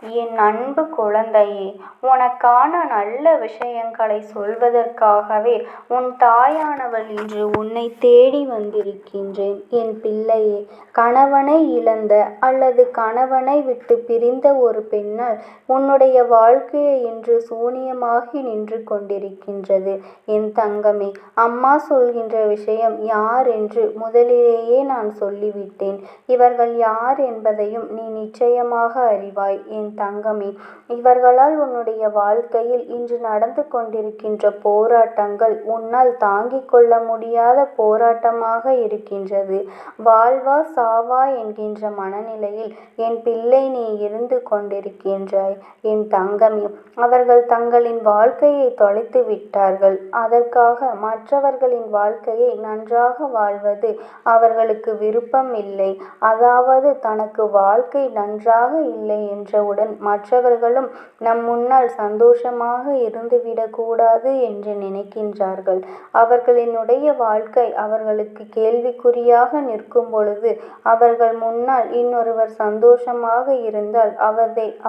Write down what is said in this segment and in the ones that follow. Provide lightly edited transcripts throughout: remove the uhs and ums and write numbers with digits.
என் அன்பு குழந்தையே, உனக்கான நல்ல விஷயங்களை சொல்வதற்காகவே உன் தாயானவள் இன்று உன்னை தேடி வந்திருக்கின்றேன். என் பிள்ளையே, கணவனை இழந்த அல்லது கணவனை விட்டு பிரிந்த ஒரு பெண்ணால் உன்னுடைய வாழ்க்கையை இன்று சூனியமாகி நின்று கொண்டிருக்கின்றது. என் தங்கமே, அம்மா சொல்கின்ற விஷயம் யார் என்று முதலிலேயே நான் சொல்லிவிட்டேன். இவர்கள் யார் என்பதையும் நீ நிச்சயமாக அறிவாய். என் தங்கமே, இவர்களால் உன்னுடைய வாழ்க்கையில் இன்று நடந்து கொண்டிருக்கின்ற போராட்டங்கள் உன்னால் தாங்கிக் கொள்ள முடியாத போராட்டமாக இருக்கின்றது. வாழ்வா சாவா என்கின்ற மனநிலையில் என் பிள்ளை நீ இருந்து கொண்டிருக்கின்றாய். என் தங்கமே, அவர்கள் தங்களின் வாழ்க்கையை தொலைத்து விட்டார்கள். அதற்காக மற்றவர்களின் வாழ்க்கையை நன்றாக வாழ்வது அவர்களுக்கு விருப்பம் இல்லை. அதாவது தனக்கு வாழ்க்கை நன்றாக இல்லை என்றவுடன் மற்றவர்களும் நம் முன்னால் சந்தோஷமாக இருந்துவிடக்கூடாது என்று நினைக்கின்றார்கள். அவர்களினுடைய வாழ்க்கை அவர்களுக்கு கேள்விக்குறியாக நிற்கும் பொழுது அவர்கள் முன்னால் இன்னொருவர் சந்தோஷமாக இருந்தால்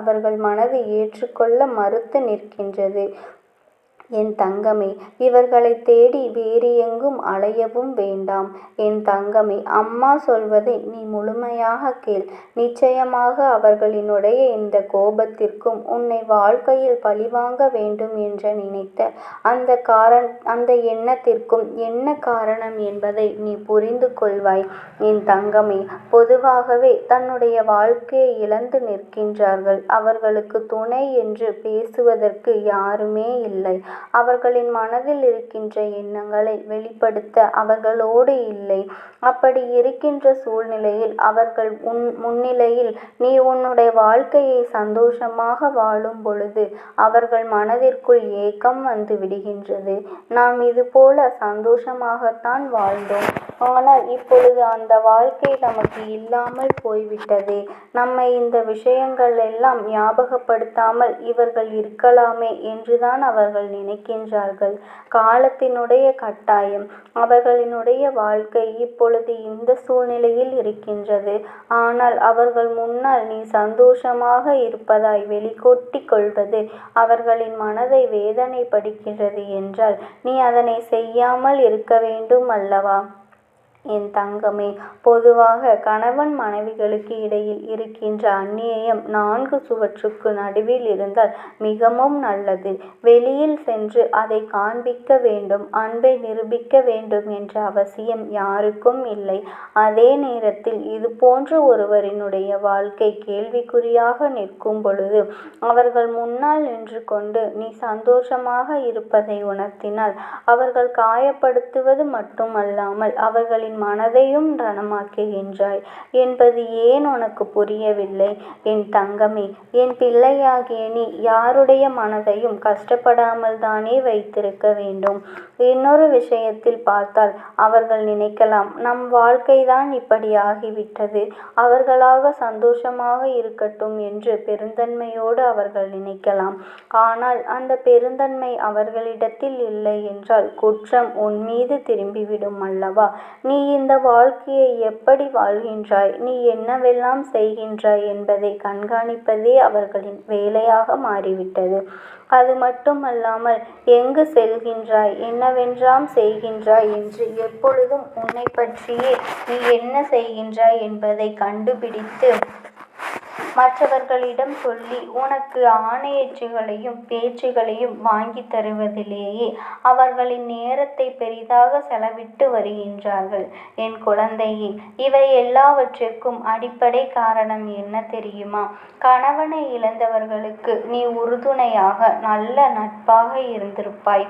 அவர்கள் மனதை ஏற்றுக்கொள்ள மறுத்து நிற்கின்றது. என் தங்கமே, இவர்களை தேடி வேறு எங்கும் அலையவும் வேண்டாம். என் தங்கமே, அம்மா சொல்வதை நீ முழுமையாக கேள். நிச்சயமாக அவர்களினுடைய இந்த கோபத்திற்கும் உன்னை வாழ்க்கையில் பழிவாங்க வேண்டும் என்று நினைத்த அந்த எண்ணத்திற்கும் என்ன காரணம் என்பதை நீ புரிந்து கொள்வாய். என் தங்கமே, பொதுவாகவே தன்னுடைய வாழ்க்கையை இழந்து நிற்கின்றார்கள். அவர்களுக்கு துணை என்று பேசுவதற்கு யாருமே இல்லை. அவர்களின் மனதில் இருக்கின்ற எண்ணங்களை வெளிப்படுத்த அவர்களோடு இல்லை. அப்படி இருக்கின்ற சூழ்நிலையில் அவர்கள் முன்னிலையில் நீ உன்னுடைய வாழ்க்கையை சந்தோஷமாக வாழும் பொழுது அவர்கள் மனதிற்குள் ஏக்கம் வந்து விடுகின்றது. நாம் இதுபோல சந்தோஷமாகத்தான் வாழ்ந்தோம், ஆனால் இப்பொழுது அந்த வாழ்க்கை நமக்கு இல்லாமல் போய்விட்டது. நம்மை இந்த விஷயங்கள் எல்லாம் ஞாபகப்படுத்தாமல் இவர்கள் இருக்கலாமே என்றுதான் அவர்கள் நினைக்கின்றார்கள். காலத்தினுடைய கட்டாயம் அவர்களினுடைய வாழ்க்கை இப்பொழுது இந்த சூழ்நிலையில் இருக்கின்றது. ஆனால் அவர்கள் முன்னால் நீ சந்தோஷமாக இருப்பதாய் வெளிக்கொட்டி கொள்வது அவர்களின் மனதை வேதனைப்படுகின்றது என்றால் நீ அதனை செய்யாமல் இருக்க வேண்டும் அல்லவா? என் தங்கமே, பொதுவாக கணவன் மனைவிகளுக்கு இடையில் இருக்கின்ற அந்நியம் 4 சுவற்றுக்கு நடுவில் இருந்தால் மிகவும் நல்லது. வெளியில் சென்று அதை காண்பிக்க வேண்டும், அன்பை நிரூபிக்க வேண்டும் என்ற அவசியம் யாருக்கும் இல்லை. அதே நேரத்தில் இது போன்ற ஒருவரினுடைய வாழ்க்கை கேள்விக்குறியாக நிற்கும் பொழுது அவர்கள் முன்னால் நின்று கொண்டு நீ சந்தோஷமாக இருப்பதை உணர்த்தினால் அவர்கள் காயப்படுத்துவது மட்டுமல்லாமல் அவர்களின் மனதையும் ரணமாக்குகின்றாய் என்பது ஏன் உனக்கு புரியவில்லை? என் தங்கமே, என் பிள்ளையாகிய நீ யாருடைய மனதையும் கஷ்டப்படாமல் தானே வைத்திருக்க வேண்டும். இன்னொரு விஷயத்தில் பார்த்தால் அவர்கள் நினைக்கலாம், நம் வாழ்க்கைதான் இப்படி ஆகிவிட்டது, அவர்களாக சந்தோஷமாக இருக்கட்டும் என்று பெருந்தன்மையோடு அவர்கள் நினைக்கலாம். ஆனால் அந்த பெருந்தன்மை அவர்களிடத்தில் இல்லை என்றால் குற்றம் உன் மீது திரும்பிவிடும் அல்லவா? நீ இந்த வாழ்க்கையை எப்படி வாழ்கின்றாய், நீ என்னவெல்லாம் செய்கின்றாய் என்பதை கண்காணிப்பதே அவர்களின் வேலையாக மாறிவிட்டது. அது மட்டுமல்லாமல் எங்கு செல்கின்றாய், என்னவென்றாம் செய்கின்றாய் என்று எப்பொழுதும் உன்னை பற்றியே நீ என்ன செய்கின்றாய் என்பதை கண்டுபிடித்து மற்றவர்களிடம் சொல்லி உனக்கு ஆணையச்சுகளையும் பேச்சுகளையும் வாங்கி தருவதிலேயே அவர்களின் நேரத்தை பெரிதாக செலவிட்டு வருகின்றார்கள். என் குழந்தையே, இவை எல்லாவற்றிற்கும் அடிப்படை காரணம் என்ன தெரியுமா? கணவனை இழந்தவர்களுக்கு நீ உறுதுணையாக நல்ல நட்பாக இருந்திருப்பாய்.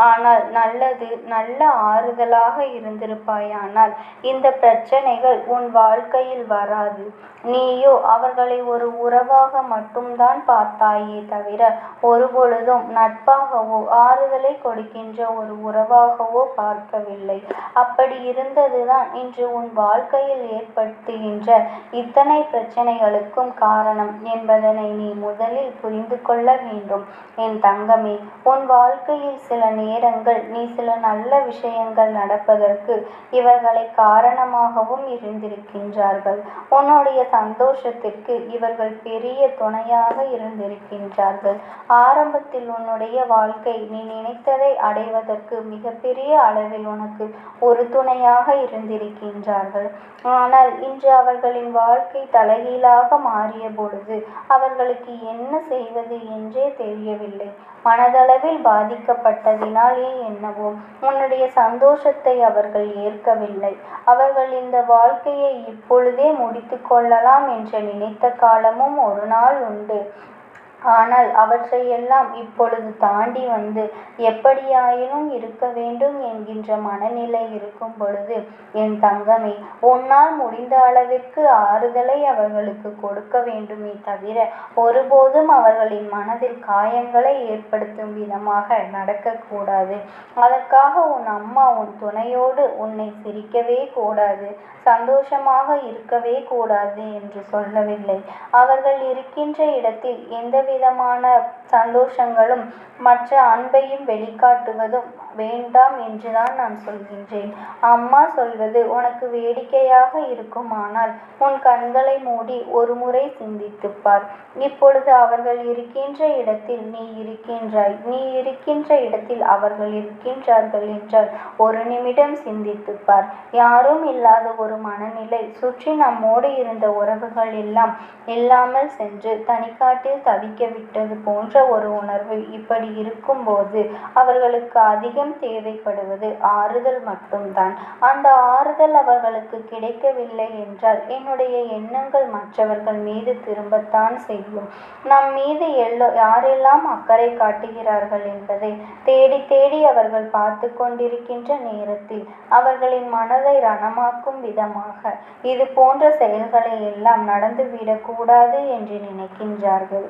ஆனால் நல்ல ஆறுதலாக இருந்திருப்பாய். ஆனால் இந்த பிரச்சனைகள் உன் வாழ்க்கையில் வராது. நீயோ அவர்களை ஒரு உறவாக மட்டும்தான் பார்த்தாயே தவிர ஒருபொழுதும் நட்பாகவோ ஆறுதலை கொடுக்கின்ற ஒரு உறவாகவோ பார்க்கவில்லை. அப்படி இருந்ததுதான் இன்று உன் வாழ்க்கையில் ஏற்படுத்துகின்ற இத்தனை பிரச்சனைகளுக்கும் காரணம் என்பதனை நீ முதலில் புரிந்து கொள்ள வேண்டும். என் தங்கமே, உன் வாழ்க்கையில் சில நேரங்கள் நீ சில நல்ல விஷயங்கள் நடப்பதற்கு இவர்களை காரணமாகவும் இருந்திருக்கின்றார்கள். உன்னுடைய சந்தோஷத்திற்கு இவர்கள் பெரிய துணையாக இருந்திருக்கின்றார்கள். ஆரம்பத்தில் உன்னுடைய வாழ்க்கை நீ நினைத்ததை அடைவதற்கு மிகப்பெரிய அளவில் உனக்கு ஒரு துணையாக இருந்திருக்கின்றார்கள். ஆனால் இன்று அவர்களின் வாழ்க்கை தலைகீழாக மாறிய பொழுது அவர்களுக்கு என்ன செய்வது என்றே தெரியவில்லை. மனதளவில் பாதிக்கப்பட்டதினாலே என்னவோ உன்னுடைய சந்தோஷத்தை அவர்கள் ஏற்கவில்லை. அவர்கள் இந்த வாழ்க்கையை இப்பொழுதே முடித்து கொள்ளலாம் என்று நினைத்த காலமும் ஒரு நாள் உண்டு. ஆனால் அவற்றையெல்லாம் இப்பொழுது தாண்டி வந்து எப்படியாயினும் இருக்க வேண்டும் என்கின்ற மனநிலை இருக்கும் பொழுது, என் தங்கமே, உன்னால் முடிந்த அளவிற்கு ஆறுதலை அவர்களுக்கு கொடுக்க வேண்டுமே தவிர ஒருபோதும் அவர்களின் மனதில் காயங்களை ஏற்படுத்தும் விதமாக நடக்கக்கூடாது. அதற்காக உன் அம்மா உன் துணையோடு உன்னை சிரிக்கவே கூடாது, சந்தோஷமாக இருக்கவே கூடாது என்று சொல்லவில்லை. அவர்கள் இருக்கின்ற இடத்தில் எந்தவிதமான சந்தோஷங்களும் மற்ற அன்பையும் வெளிக்காட்டுவதும் வேண்டாம் என்றுதான் நான் சொல்கின்றேன். அம்மா சொல்வது உனக்கு வேடிக்கையாக இருக்குமானால் உன் கண்களை மூடி ஒரு முறை சிந்தித்துப் பார். இப்பொழுது அவர்கள் இருக்கின்ற இடத்தில் நீ இருக்கின்றாய், நீ இருக்கின்ற இடத்தில் அவர்கள் இருக்கின்றார்கள் என்றால் ஒரு நிமிடம் சிந்தித்துப் பார். யாரும் இல்லாத ஒரு மனநிலை, சுற்றி நம்மோடு இருந்த உறவுகள் எல்லாம் இல்லாமல் சென்று தனிக்காட்டில் தவிக்க விட்டது போன்ற ஒரு உணர்வு. இப்படி இருக்கும்போது அவர்களுக்கு அதிகம் தேவைப்படுவது ஆறுதல் மட்டும்தான். அந்த ஆறுதல் அவர்களுக்கு கிடைக்கவில்லை என்றால் என்னுடைய எண்ணங்கள் மற்றவர்கள் மீது திரும்பத்தான் செய்யும். நம் மீது யாரெல்லாம் அக்கறை காட்டுகிறார்கள் என்பதை தேடி தேடி அவர்கள் பார்த்து கொண்டிருக்கின்ற நேரத்தில் அவர்களின் மனதை ரணமாக்கும் விதமாக இது போன்ற செயல்களை எல்லாம் நடந்துவிடக்கூடாது என்று நினைக்கின்றார்கள்.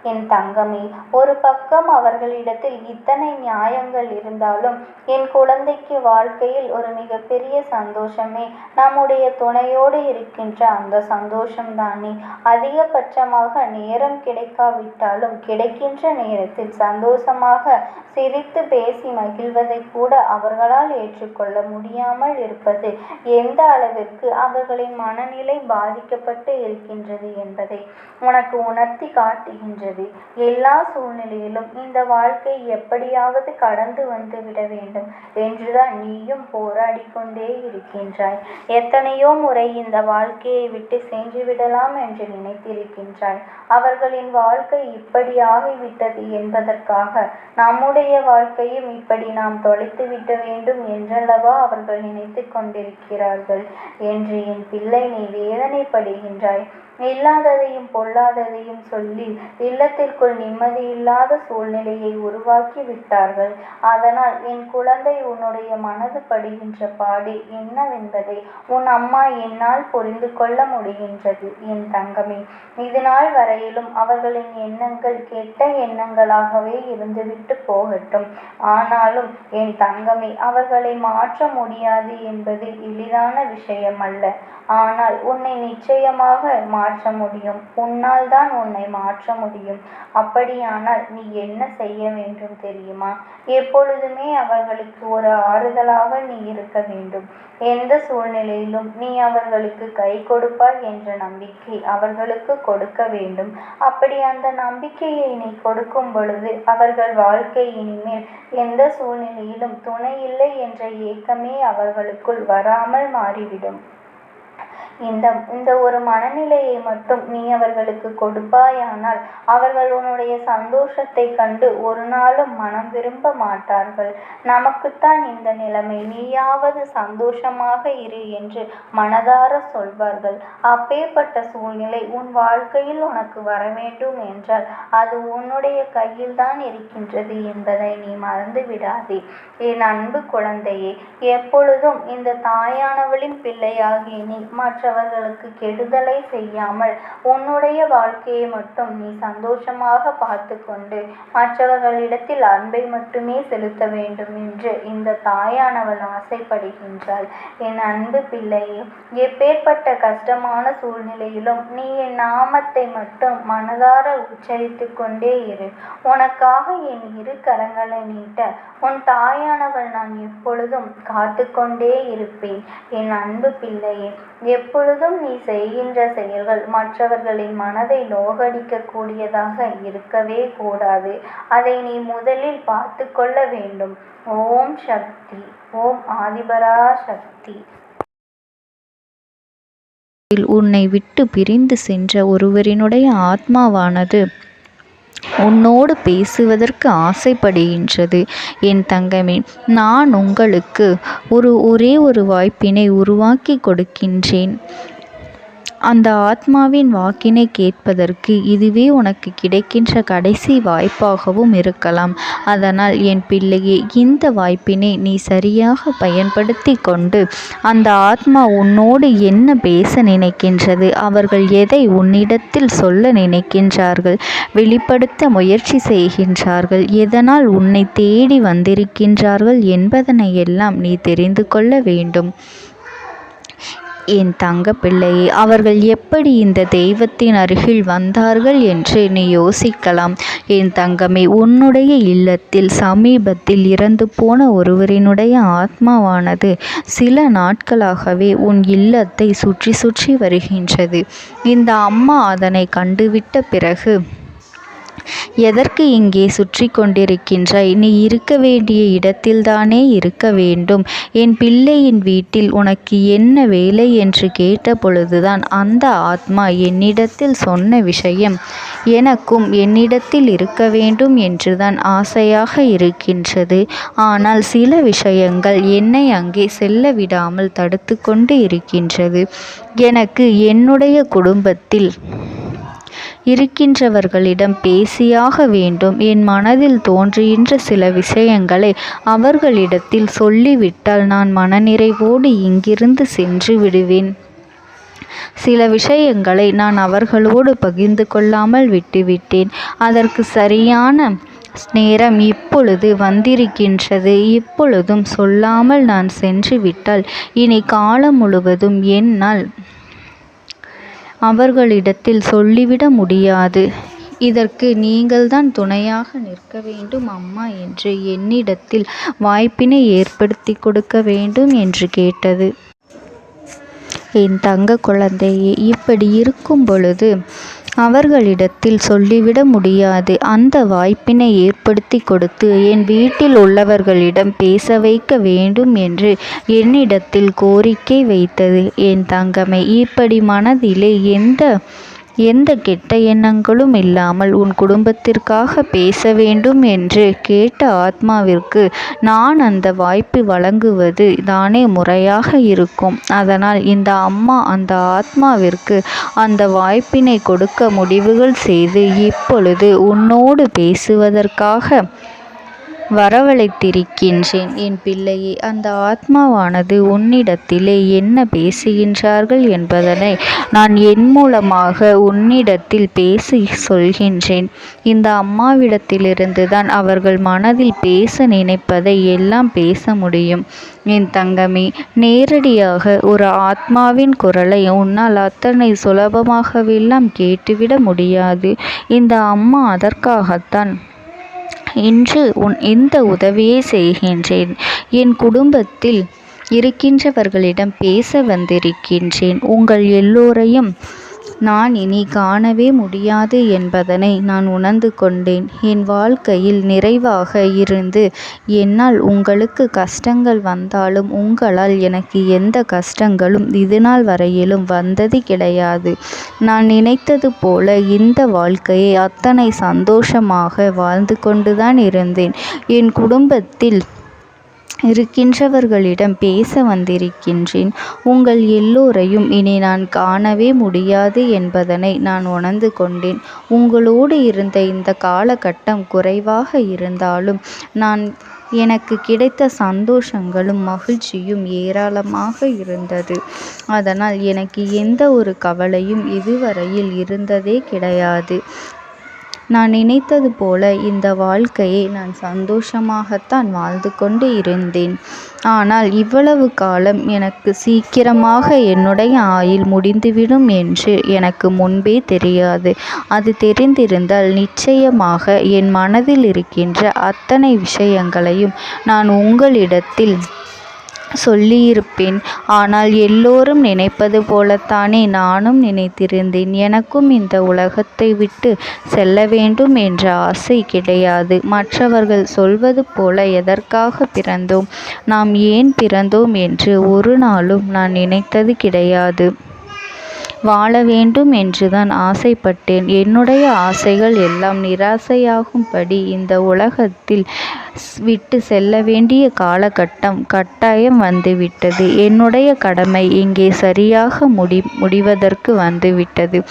என் தங்கமே, ஒரு பக்கம் அவர்களிடத்தில் இத்தனை நியாயங்கள் இருந்தாலும் என் குழந்தைக்கு வாழ்க்கையில் ஒரு மிகப்பெரிய சந்தோஷமே நம்முடைய துணையோடு இருக்கின்ற அந்த சந்தோஷம்தானே. அதிகபட்சமாக நேரம் கிடைக்காவிட்டாலும் கிடைக்கின்ற நேரத்தில் சந்தோஷமாக சிரித்து பேசி மகிழ்வதை கூட அவர்களால் ஏற்றுக்கொள்ள முடியாமல் இருப்பது எந்த அளவிற்கு அவர்களின் மனநிலை பாதிக்கப்பட்டு இருக்கின்றது என்பதை உனக்கு உணர்த்தி காட்டுகின்றது. எல்லா சூழ்நிலையிலும் இந்த வாழ்க்கை எப்படியாவது கடந்து வந்து விட வேண்டும் என்றுதான் நீயும் போராடி கொண்டே இருக்கின்றாய். எத்தனையோ முறை இந்த வாழ்க்கையை விட்டு சென்று விடலாம் என்று நினைத்திருக்கின்றாய். அவர்களின் வாழ்க்கை இப்படி ஆகிவிட்டது என்பதற்காக நம்முடைய வாழ்க்கையும் இப்படி நாம் தொலைத்து விட வேண்டும் என்றல்லவா அவர்கள் நினைத்து கொண்டிருக்கிறார்கள் என்று என் பிள்ளை நீ வேதனைப்படுகின்றாய். இல்லாததையும் பொல்லாததையும் சொல்லி இல்லத்திற்குள் நிம்மதியில்லாத சூழ்நிலையை உருவாக்கி விட்டார்கள். அதனால் என் குழந்தை, உன்னுடைய மனது படுகின்ற பாடு என்னவென்பதை உன் அம்மா என்னால் புரிந்து கொள்ள முடிகின்றது. என் தங்கமே, இது நாள் வரையிலும் அவர்களின் எண்ணங்கள் கெட்ட எண்ணங்களாகவே இருந்துவிட்டு போகட்டும். ஆனாலும் என் தங்கமே, அவர்களை மாற்ற முடியாது என்பது எளிதான விஷயம் அல்ல. ஆனால் உன்னை நிச்சயமாக மாற்ற முடியும். உன்னால் தான் உன்னை மாற்ற முடியும். அப்படியானால் நீ என்ன செய்ய வேண்டும் தெரியுமா? எப்பொழுதுமே அவர்களுக்கு ஒரு ஆறுதலாக நீ இருக்க வேண்டும். எந்த சூழ்நிலையிலும் நீ அவர்களுக்கு கை கொடுப்பாய் என்ற நம்பிக்கை அவர்களுக்கு கொடுக்க வேண்டும். அப்படி அந்த நம்பிக்கையை நீ கொடுக்கும் பொழுது அவர்கள் வாழ்க்கை இனிமேல் எந்த சூழ்நிலையிலும் துணை இல்லை என்ற ஏக்கமே அவர்களுக்குள் வராமல் மாறிவிடும். இந்த ஒரு மனநிலையை மட்டும் நீ அவர்களுக்கு கொடுப்பாயானால் அவர்கள் உன்னுடைய சந்தோஷத்தை கண்டு ஒரு நாளும் மனம் விரும்ப மாட்டார்கள். நமக்குத்தான் இந்த நிலைமை, நீயாவது சந்தோஷமாக இரு என்று மனதார சொல்வார்கள். அப்பேற்பட்ட சூழ்நிலை உன் வாழ்க்கையில் உனக்கு வர வேண்டும் என்றால் அது உன்னுடைய கையில்தான் இருக்கின்றது என்பதை நீ மறந்து விடாதே. என் அன்பு குழந்தையே, எப்பொழுதும் இந்த தாயானவளின் பிள்ளையாகிய நீ மற்றவர்களுக்கு கெடுதலை செய்யாமல் உன்னுடைய வாழ்க்கையை மட்டும் நீ சந்தோஷமாக பார்த்து கொண்டு மற்றவர்களிடத்தில் அன்பை மட்டுமே செலுத்த வேண்டும் என்று இந்த தாயானவள் ஆசைப்படுகின்றாள். என் அன்பு பிள்ளையே, எப்பேற்பட்ட கஷ்டமான சூழ்நிலையிலும் நீ என் நாமத்தை மட்டும் மனதார உச்சரித்து கொண்டே இரு. உனக்காக என் இரு கரங்களை நீட்ட உன் தாயானவள் நான் எப்பொழுதும் காத்து கொண்டே இருப்பேன். என் அன்பு பிள்ளையே, எப்பொழுதும் எப்பொழுதும் நீ செய்கின்ற செயல்கள் மற்றவர்களின் மனதை நோகடிக்கக்கூடியதாக இருக்கவே கூடாது. அதை நீ முதலில் பார்த்து கொள்ள வேண்டும். ஓம் சக்தி. ஓம் ஆதிபரா சக்தி. உன்னை விட்டு பிரிந்து சென்ற ஒருவரினுடைய ஆத்மாவானது உன்னோடு பேசுவதற்கு ஆசைப்படுகின்றது. என் தங்கமே, நான் உங்களுக்கு ஒரே ஒரு வாய்ப்பினை உருவாக்கி கொடுக்கின்றேன். அந்த ஆத்மாவின் வாக்கினை கேட்பதற்கு இதுவே உனக்கு கிடைக்கின்ற கடைசி வாய்ப்பாகவும் இருக்கலாம். அதனால் என் பிள்ளையே, இந்த வாய்ப்பினை நீ சரியாக பயன்படுத்தி கொண்டு அந்த ஆத்மா உன்னோடு என்ன பேச நினைக்கின்றது, அவர்கள் எதை உன்னிடத்தில் சொல்ல நினைக்கின்றார்கள், வெளிப்படுத்த முயற்சி செய்கின்றார்கள், எதனால் உன்னை தேடி வந்திருக்கின்றார்கள் என்பதனை எல்லாம் நீ தெரிந்து கொள்ள வேண்டும். என் தங்க பிள்ளையே, அவர்கள் எப்படி இந்த தெய்வத்தின் அருகில் வந்தார்கள் என்று நீ யோசிக்கலாம். என் தங்கமே, உன்னுடைய இல்லத்தில் சமீபத்தில் இறந்து போன ஒருவரினுடைய ஆத்மாவானது சில நாட்களாகவே உன் இல்லத்தை சுற்றி சுற்றி வருகின்றது. இந்த அம்மா அதனை கண்டுவிட்ட பிறகு, எதற்கு இங்கே சுற்றி கொண்டிருக்கின்றாய்? நீ இருக்க வேண்டிய இடத்தில்தானே இருக்க வேண்டும். என் பிள்ளையின் வீட்டில் உனக்கு என்ன வேலை என்று கேட்ட பொழுதுதான் அந்த ஆத்மா என்னிடத்தில் சொன்ன விஷயம், எனக்கும் என்னிடத்தில் இருக்க வேண்டும் என்றுதான் ஆசையாக இருக்கின்றது. ஆனால் சில விஷயங்கள் என்னை அங்கே செல்ல விடாமல் தடுத்து கொண்டு இருக்கின்றது. எனக்கு என்னுடைய குடும்பத்தில் இருக்கின்றவர்களிடம் பேசியாக வேண்டும். என் மனதில் தோன்றுகின்ற சில விஷயங்களை அவர்களிடத்தில் சொல்லிவிட்டால் நான் மனநிறைவோடு இங்கிருந்து சென்று விடுவேன். சில விஷயங்களை நான் அவர்களோடு பகிர்ந்து கொள்ளாமல் விட்டுவிட்டேன். அதற்கு சரியான நேரம் இப்பொழுது வந்திருக்கின்றது. இப்பொழுதும் சொல்லாமல் நான் சென்று விட்டால் இனி காலம் முழுவதும் என்னால் அவர்களிடத்தில் சொல்லிவிட முடியாது. இதற்கு நீங்கள்தான் துணையாக நிற்க வேண்டும் அம்மா என்று என்னிடத்தில் வாய்ப்பினை ஏற்படுத்தி கொடுக்க வேண்டும் என்று கேட்டது. என் தங்க குழந்தையே, இப்படி இருக்கும் பொழுது அவர்களிடத்தில் சொல்லிவிட முடியாது. அந்த வாய்ப்பினை ஏற்படுத்தி கொடுத்து என் வீட்டில் உள்ளவர்களிடம் பேச வைக்க வேண்டும் என்று என்னிடத்தில் கோரிக்கை வைத்தது. என் தங்கமே, இப்படி மனதிலே எந்த கெட்ட எண்ணங்களும் இல்லாமல் உன் குடும்பத்திற்காக பேச வேண்டும் என்று கேட்ட ஆத்மாவிற்கு நான் அந்த வாய்ப்பு வழங்குவது தானே முறையாக இருக்கும். அதனால் இந்த அம்மா அந்த ஆத்மாவிற்கு அந்த வாய்ப்பினை கொடுக்க முடிவுகள் செய்து இப்பொழுது உன்னோடு பேசுவதற்காக வரவழைத்திருக்கின்றேன். என் பிள்ளையே, அந்த ஆத்மாவானது உன்னிடத்திலே என்ன பேசுகின்றார்கள் என்பதனை நான் என் மூலமாக உன்னிடத்தில் பேசி சொல்கின்றேன். இந்த அம்மாவிடத்திலிருந்து தான் அவர்கள் மனதில் பேச நினைப்பதை எல்லாம் பேச முடியும். என் தங்கமே, நேரடியாக ஒரு ஆத்மாவின் குரலை உன்னால் அத்தனை சுலபமாகவெல்லாம் கேட்டுவிட முடியாது. இந்த அம்மா அதற்காகத்தான் இன்று இந்த உதவியை செய்கின்றேன். என் குடும்பத்தில் இருக்கின்றவர்களிடம் பேச வந்திருக்கின்றேன். உங்கள் எல்லோரையும் நான் இனி காணவே முடியாது என்பதனை நான் உணர்ந்து கொண்டேன். என் வாழ்க்கையில் நிறைவாக இருந்து என்னால் உங்களுக்கு கஷ்டங்கள் வந்தாலும் உங்களால் எனக்கு எந்த கஷ்டங்களும் இதுநாள் வரையிலும் வந்தது கிடையாது. நான் நினைத்தது போல இந்த வாழ்க்கையை அத்தனை சந்தோஷமாக வாழ்ந்து கொண்டுதான் இருந்தேன். என் குடும்பத்தில் இருக்கின்றவர்களிடம் பேச வந்திருக்கின்றேன். உங்கள் எல்லோரையும் இனி நான் காணவே முடியாது என்பதனை நான் உணர்ந்து கொண்டேன். உங்களோடு இருந்த இந்த காலகட்டம் குறைவாக இருந்தாலும் எனக்கு கிடைத்த சந்தோஷங்களும் மகிழ்ச்சியும் ஏராளமாக இருந்தது. அதனால் எனக்கு எந்த ஒரு கவலையும் இதுவரையில் இருந்ததே கிடையாது. நான் நினைத்தது போல இந்த வாழ்க்கையை நான் சந்தோஷமாகத்தான் வாழ்ந்து கொண்டு இருந்தேன். ஆனால் இவ்வளவு காலம் எனக்கு சீக்கிரமாக என்னுடைய ஆயுள் முடிந்துவிடும் என்று எனக்கு முன்பே தெரியாது. அது தெரிந்திருந்தால் நிச்சயமாக என் மனதில் இருக்கின்ற அத்தனை விஷயங்களையும் நான் உங்களிடத்தில் சொல்லியிருப்பேன். ஆனால் எல்லோரும் நினைப்பது போலத்தானே நானும் நினைத்திருந்தேன். எனக்கும் இந்த உலகத்தை விட்டு செல்ல வேண்டும் என்ற ஆசை கிடையாது. மற்றவர்கள் சொல்வது போல எதற்காக பிறந்தோம், நாம் ஏன் பிறந்தோம் என்று ஒரு நாளும் நான் நினைத்தது கிடையாது. வாழ வேண்டும் என்றுதான் ஆசைப்பட்டேன். என்னுடைய ஆசைகள் எல்லாம் நிராசையாகும்படி இந்த உலகத்தில் விட்டு செல்ல வேண்டிய காலகட்டம் கட்டாயம் வந்துவிட்டது. என்னுடைய கடமை இங்கே சரியாக முடிவதற்கு வந்துவிட்டது.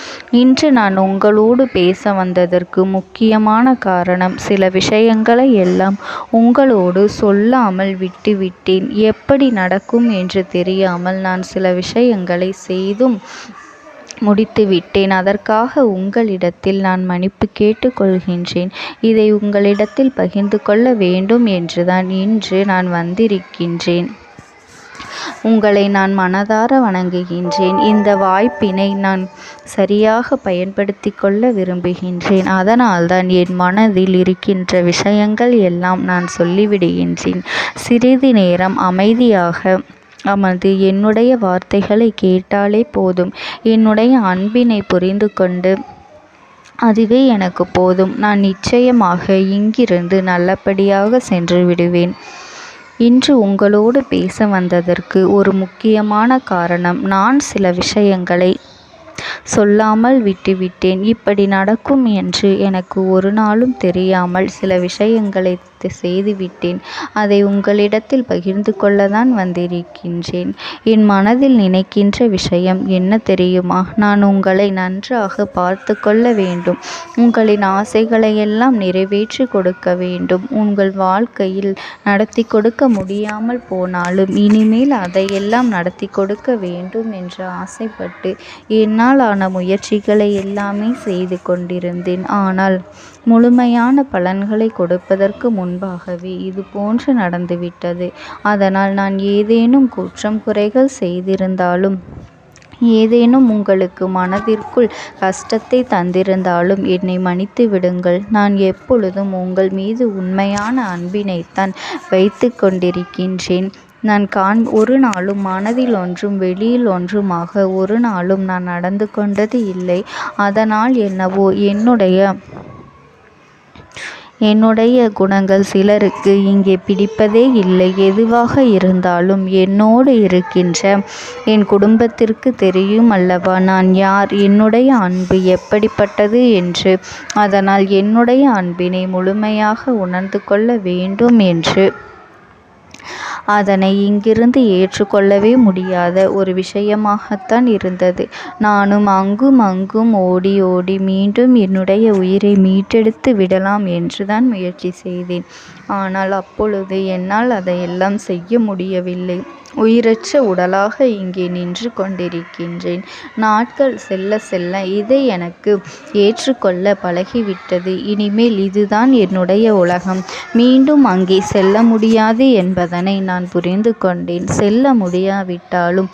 இன்று நான் உங்களோடு பேச வந்ததற்கு முக்கியமான காரணம், சில விஷயங்களை எல்லாம் உங்களோடு சொல்லாமல் விட்டுவிட்டேன். எப்படி நடக்கும் என்று தெரியாமல் நான் சில விஷயங்களை செய்தும் முடித்துவிட்டேன். அதற்காக உங்களிடத்தில் நான் மன்னிப்பு கேட்டுக்கொள்கின்றேன். இதை உங்களிடத்தில் பகிர்ந்து கொள்ள வேண்டும் என்றுதான் இன்று நான் வந்திருக்கின்றேன். உங்களை நான் மனதார வணங்குகின்றேன். இந்த வாய்ப்பினை நான் சரியாக பயன்படுத்தி கொள்ள விரும்புகின்றேன். அதனால்தான் என் மனதில் இருக்கின்ற விஷயங்கள் எல்லாம் நான் சொல்லிவிடுகின்றேன். சிறிது நேரம் அமைதியாக அமர்ந்து என்னுடைய வார்த்தைகளை கேட்டாலே போதும். என்னுடைய அன்பினை புரிந்து கொண்டு அதுவே எனக்கு போதும். நான் நிச்சயமாக இங்கிருந்து நல்லபடியாக சென்று விடுவேன். இன்று உங்களோடு பேச வந்ததற்கு ஒரு முக்கியமான காரணம், நான் சில விஷயங்களை சொல்லாமல் விட்டுவிட்டேன். இப்படி நடக்கும் என்று எனக்கு ஒரு நாளும் தெரியாமல் சில விஷயங்களை செய்துவிட்டேன். அதை உங்களிடத்தில் பகிர்ந்து கொள்ளத்தான் வந்திருக்கின்றேன். என் மனதில் நினைக்கின்ற விஷயம் என்ன தெரியுமா? நான் உங்களை நன்றாக பார்த்து கொள்ள வேண்டும். உங்களின் ஆசைகளை எல்லாம் நிறைவேற்றி கொடுக்க வேண்டும். உங்கள் வாழ்க்கையில் நடத்தி கொடுக்க முடியாமல் போனாலும் இனிமேல் அதையெல்லாம் நடத்தி கொடுக்க வேண்டும் என்று ஆசைப்பட்டு என்னால் ஆன முயற்சிகளை எல்லாமே செய்து கொண்டிருந்தேன். ஆனால் முழுமையான பலன்களை கொடுப்பதற்கு முன்பாகவே இது போன்று நடந்துவிட்டது. அதனால் நான் ஏதேனும் குற்றம் குறைகள் செய்திருந்தாலும், ஏதேனும் உங்களுக்கு மனதிற்குள் கஷ்டத்தை தந்திருந்தாலும் என்னை மன்னித்து விடுங்கள். நான் எப்பொழுதும் உங்கள் மீது உண்மையான அன்பினைத்தான் வைத்து கொண்டிருக்கின்றேன். நான் ஒரு நாளும் மனதில் ஒன்றும் வெளியில் ஒன்றுமாக ஒரு நாளும் நான் நடந்து கொண்டது இல்லை. அதனால் என்னவோ என்னுடைய குணங்கள் சிலருக்கு இங்கே பிடிப்பதே இல்லை. எதுவாக இருந்தாலும் என்னோடு இருக்கின்ற என் குடும்பத்திற்கு தெரியும் அல்லவா நான் யார், என்னுடைய அன்பு எப்படிப்பட்டது என்று. அதனால் என்னுடைய அன்பினை முழுமையாக உணர்ந்து கொள்ள வேண்டும் என்று அதனை இங்கிருந்து ஏற்றுக்கொள்ளவே முடியாத ஒரு விஷயமாகத்தான் இருந்தது. நானும் அங்கும் ஓடி ஓடி மீண்டும் என்னுடைய உயிரை மீட்டெடுத்து விடலாம் என்றுதான் முயற்சி செய்தேன். ஆனால் அப்பொழுது என்னால் அதையெல்லாம் செய்ய முடியவில்லை. உயிரற்ற உடலாக இங்கே நின்று கொண்டிருக்கின்றேன். நாட்கள் செல்ல செல்ல இதை எனக்கு ஏற்றுக்கொள்ள பழகிவிட்டது. இனிமேல் இதுதான் என்னுடைய உலகம். மீண்டும் அங்கே செல்ல முடியாது என்பதனை நான் புரிந்து கொண்டேன். செல்ல முடியாவிட்டாலும்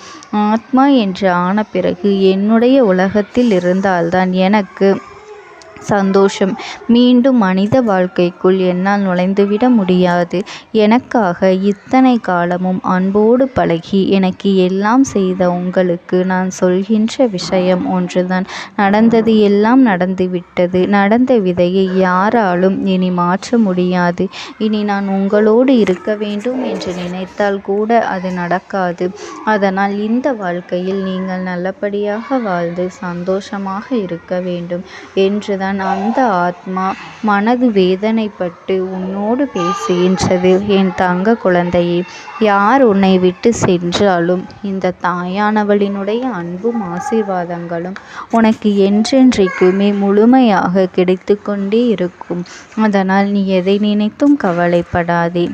ஆத்மா என்று ஆன பிறகு என்னுடைய உலகத்தில் இருந்தால்தான் எனக்கு சந்தோஷம். மீண்டும் மனித வாழ்க்கைக்குள் என்னால் நுழைந்துவிட முடியாது. எனக்காக இத்தனை காலமும் அன்போடு பழகி எனக்கு எல்லாம் செய்த உங்களுக்கு நான் சொல்கின்ற விஷயம் ஒன்றுதான். நடந்தது எல்லாம் நடந்துவிட்டது. நடந்த விதையை யாராலும் இனி மாற்ற முடியாது. இனி நான் உங்களோடு இருக்க வேண்டும் என்று நினைத்தால் கூட அது நடக்காது. அதனால் இந்த வாழ்க்கையில் நீங்கள் நல்லபடியாக வாழ்ந்து சந்தோஷமாக இருக்க வேண்டும் என்றுதான் அந்த ஆத்மா மனது வேதனைப்பட்டு உன்னோடு பேசுகின்றது. என் தங்க குழந்தையே, யார் உன்னை விட்டு சென்றாலும் இந்த தாயானவளினுடைய அன்பும் ஆசீர்வாதங்களும் உனக்கு என்றென்றைக்குமே முழுமையாக கிடைத்து கொண்டே இருக்கும். அதனால் நீ எதை நினைத்தும் கவலைப்படாதே.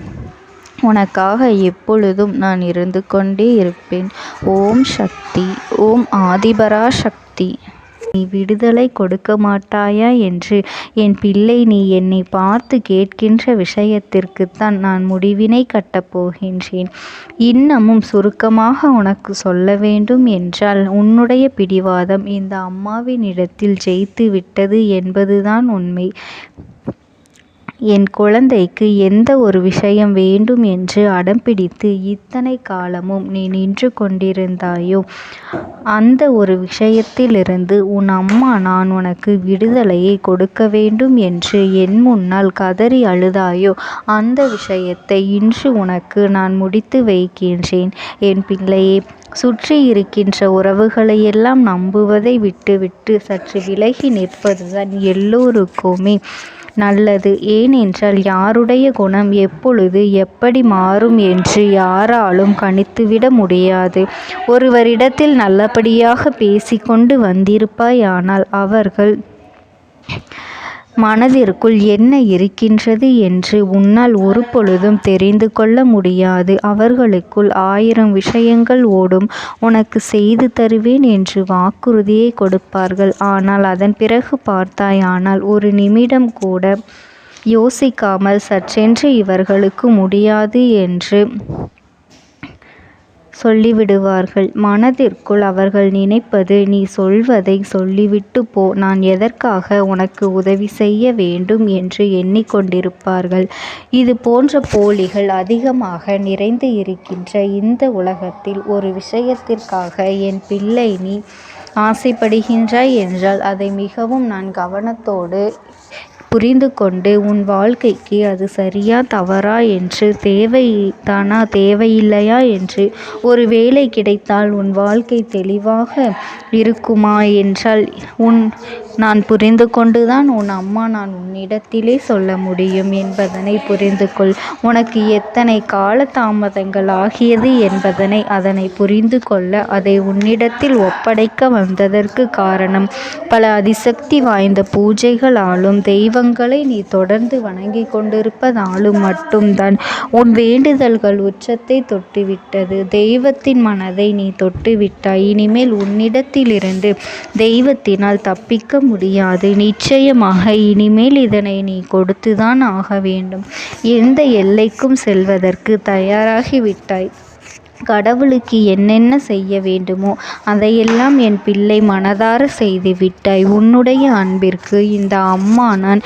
உனக்காக எப்பொழுதும் நான் இருந்து கொண்டே இருப்பேன். ஓம் சக்தி. ஓம் ஆதிபரா சக்தி. நீ விடுதலை கொடுக்க மாட்டாயா என்று என் பிள்ளை, நீ என்னை பார்த்து கேட்கின்ற விஷயத்திற்குத்தான் நான் முடிவினை கட்டப் போகின்றேன். இன்னமும் சுருக்கமாக உனக்கு சொல்ல வேண்டும் என்றால், உன்னுடைய பிடிவாதம் இந்த அம்மாவினிடத்தில் ஜெயித்து விட்டது என்பதுதான் உண்மை. என் குழந்தைக்கு எந்த ஒரு விஷயம் வேண்டும் என்று அடம்பிடித்து இத்தனை காலமும் நீ நின்று கொண்டிருந்தாயோ, அந்த ஒரு விஷயத்திலிருந்து உன் அம்மா நான் உனக்கு விடுதலையை கொடுக்க வேண்டும் என்று என் முன்னால் கதறி அழுதாயோ, அந்த விஷயத்தை இன்று உனக்கு நான் முடித்து வைக்கின்றேன். என் பிள்ளையே, சுற்றி இருக்கின்ற உறவுகளையெல்லாம் நம்புவதை விட்டுவிட்டு சற்று விலகி நிற்பதுதான் எல்லோருக்குமே நல்லது. ஏனென்றால் யாருடைய குணம் எப்பொழுது எப்படி மாறும் என்று யாராலும் கணித்துவிட முடியாது. ஒருவரிடத்தில் நல்லபடியாக பேசிக்கொண்டு வந்திருப்பாயானால் அவர்கள் மனதிற்குள் என்ன இருக்கின்றது என்று உன்னால் ஒரு பொழுதும் தெரிந்து கொள்ள முடியாது. அவர்களுக்குள் 1000 விஷயங்கள் ஓடும். உனக்கு செய்து தருவேன் என்று வாக்குறுதியை கொடுப்பார்கள். ஆனால் அதன் பிறகு பார்த்தாயானால் ஒரு நிமிடம் கூட யோசிக்காமல் சற்றென்று இவர்களுக்கு முடியாது என்று சொல்லிவிடுவார்கள். மனதிற்குள் அவர்கள் நினைப்பது, நீ சொல்வதை சொல்லிவிட்டு போ, நான் எதற்காக உனக்கு உதவி செய்ய வேண்டும் என்று எண்ணிக்கொண்டிருப்பார்கள். இது போன்ற போலிகள் அதிகமாக நிறைந்து இருக்கின்ற இந்த உலகத்தில் ஒரு விஷயத்திற்காக என் பிள்ளை நீ ஆசைப்படுகின்றாய் என்றால் அதை மிகவும் நான் கவனத்தோடு புரிந்து கொண்டு உன் வாழ்க்கைக்கு அது சரியா தவறா என்று, தேவைதானா தேவையில்லையா என்று, ஒரு வேலை கிடைத்தால் உன் வாழ்க்கை தெளிவாக இருக்குமா என்றால் நான் புரிந்து கொண்டுதான் உன் அம்மா நான் உன்னிடத்திலே சொல்ல முடியும் என்பதனை புரிந்து கொள். உனக்கு எத்தனை கால தாமதங்கள் ஆகியது என்பதனை அதனை புரிந்து கொள்ள அதை உன்னிடத்தில் ஒப்படைக்க வந்ததற்கு காரணம், பல அதிசக்தி வாய்ந்த பூஜைகளாலும் தெய்வங்களை நீ தொடர்ந்து வணங்கி கொண்டிருப்பதாலும் மட்டும்தான் உன் வேண்டுதல்கள் உச்சத்தை தொட்டுவிட்டது. தெய்வத்தின் மனதை நீ தொட்டுவிட்டாய். இனிமேல் உன்னிடத்திலிருந்து தெய்வத்தினால் தப்பிக்க முடியாது. நிச்சயமாக இனிமேல் இதனை நீ கொடுத்துதான் ஆக வேண்டும். எந்த எல்லைக்கும் செல்வதற்கு தயாராகிவிட்டாய். கடவுளுக்கு என்னென்ன செய்ய வேண்டுமோ அதையெல்லாம் என் பிள்ளை மனதார செய்து விட்டாய். உன்னுடைய அன்பிற்கு இந்த அம்மா நான்